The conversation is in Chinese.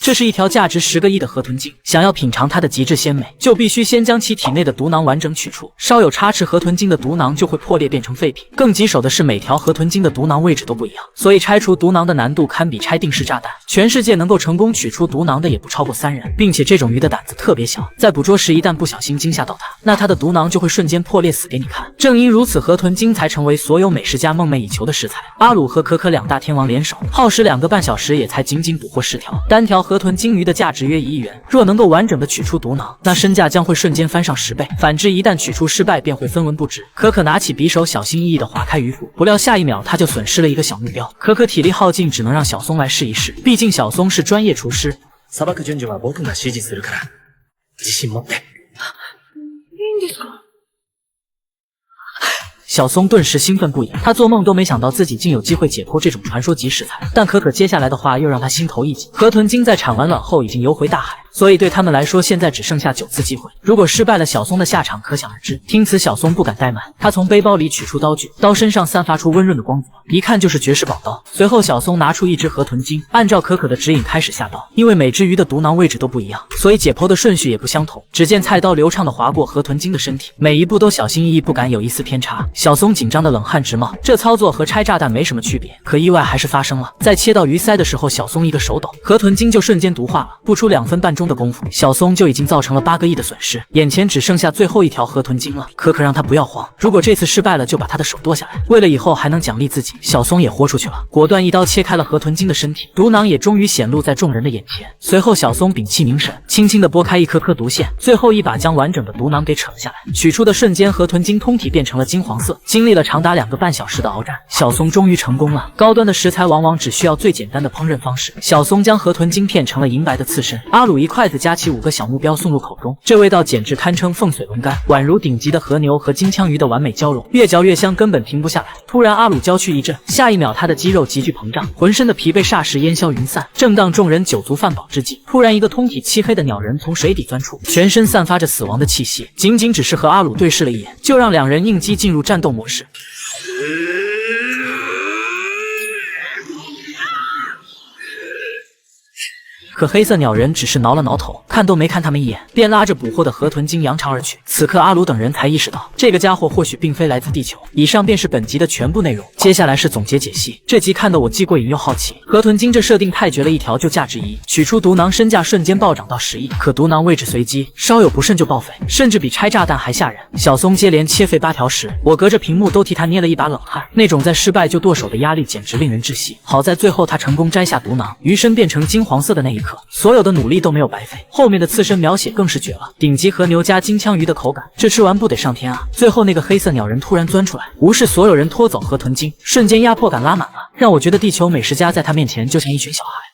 这是一条价值10个亿的河豚精，想要品尝它的极致鲜美，就必须先将其体内的毒囊完整取出。稍有差池，河豚精的毒囊就会破裂变成废品。更棘手的是，每条河豚精的毒囊位置都不一样，所以拆除毒囊的难度堪比拆定式炸弹。全世界能够成功取出毒囊的也不超过3人，并且这种鱼的胆子特别小，在捕捉时一旦不小心惊吓到它，那它的毒囊就会瞬间破裂死给你看。正因如此，河豚精才成为所有美食家梦寐以求的食材。阿鲁和可可两大天王联手，耗时2个半小时，也才仅捕获10条。单条河豚精鱼的价值约1亿元，若能够完整的取出毒囊，那身价将会瞬间翻上10倍。反之，一旦取出失败，便会分文不值。可可拿起匕首，小心翼翼地划开鱼腹，不料下一秒他就损失了一个小目标。可可体力耗尽，只能让小松来试一试，毕竟小松是专业厨师。さばく順序は僕が指示するから、自信持って。いいんですか？小松顿时兴奋不已，他做梦都没想到自己竟有机会解剖这种传说级食材。但可可接下来的话又让他心头一紧，河豚精在产完卵后已经游回大海，所以对他们来说现在只剩下9次机会。如果失败了，小松的下场可想而知。听此，小松不敢怠慢，他从背包里取出刀具，刀身上散发出温润的光泽，一看就是绝世宝刀。随后，小松拿出一只河豚精，按照可可的指引开始下刀。因为每只鱼的毒囊位置都不一样，所以解剖的顺序也不相同。只见菜刀流畅地划过河豚精的身体，每一步都小心翼翼，不敢有一丝偏差。小松紧张的冷汗直冒，这操作和拆炸弹没什么区别。可意外还是发生了，在切到鱼鳃的时候，小松一个手抖，河豚精就瞬间毒化了。不出2分半钟的功夫，小松就已经造成了8个亿的损失，眼前只剩下最后一条河豚精了。可可让他不要慌，如果这次失败了，就把他的手剁下来，为了以后还能奖励自己。小松也豁出去了，果断一刀切开了河豚精的身体，毒囊也终于显露在众人的眼前。随后，小松屏气凝神，轻轻地拨开一颗颗毒腺，最后一把将完整的毒囊给扯了下来。取出的瞬间，河豚精通体变成了金黄色。经历了长达2个半小时的鏖战，小松终于成功了。高端的食材往往只需要最简单的烹饪方式。小松将河豚精片成了银白的刺身，阿鲁一筷子夹起5个小目标送入口中，这味道简直堪称凤髓龙肝，宛如顶级的和牛和金枪鱼的完美交融，越嚼越香，根本停不下来。突然，阿鲁娇躯一震，下一秒他的肌肉急剧膨胀，浑身的疲惫霎时烟消云散。正当众人酒足饭饱之际，突然一个通体漆黑的鸟人从水底钻出，全身散发着死亡的气息，仅只是和阿鲁对视了一眼，就让2人应激进入战斗模式。可黑色鸟人只是挠了挠头，看都没看他们一眼，便拉着捕获的河豚精扬长而去。此刻阿鲁等人才意识到，这个家伙或许并非来自地球。以上便是本集的全部内容，接下来是总结解析。这集看得我既过瘾又好奇，河豚精这设定太绝了，一条就价值1亿，取出毒囊身价瞬间暴涨到10亿。可毒囊位置随机，稍有不慎就报废，甚至比拆炸弹还吓人。小松接连切废8条时，我隔着屏幕都替他捏了一把冷汗，那种在失败就剁手的压力简直令人窒息。好在最后他成功摘下毒囊，鱼身变成金黄色的那一刻，所有的努力都没有白费。后面的刺身描写更是绝了，顶级和牛加金枪鱼的口感，这吃完不得上天啊！最后那个黑色鸟人突然钻出来，无视所有人拖走河豚精，瞬间压迫感拉满了，让我觉得地球美食家在他面前就像一群小孩。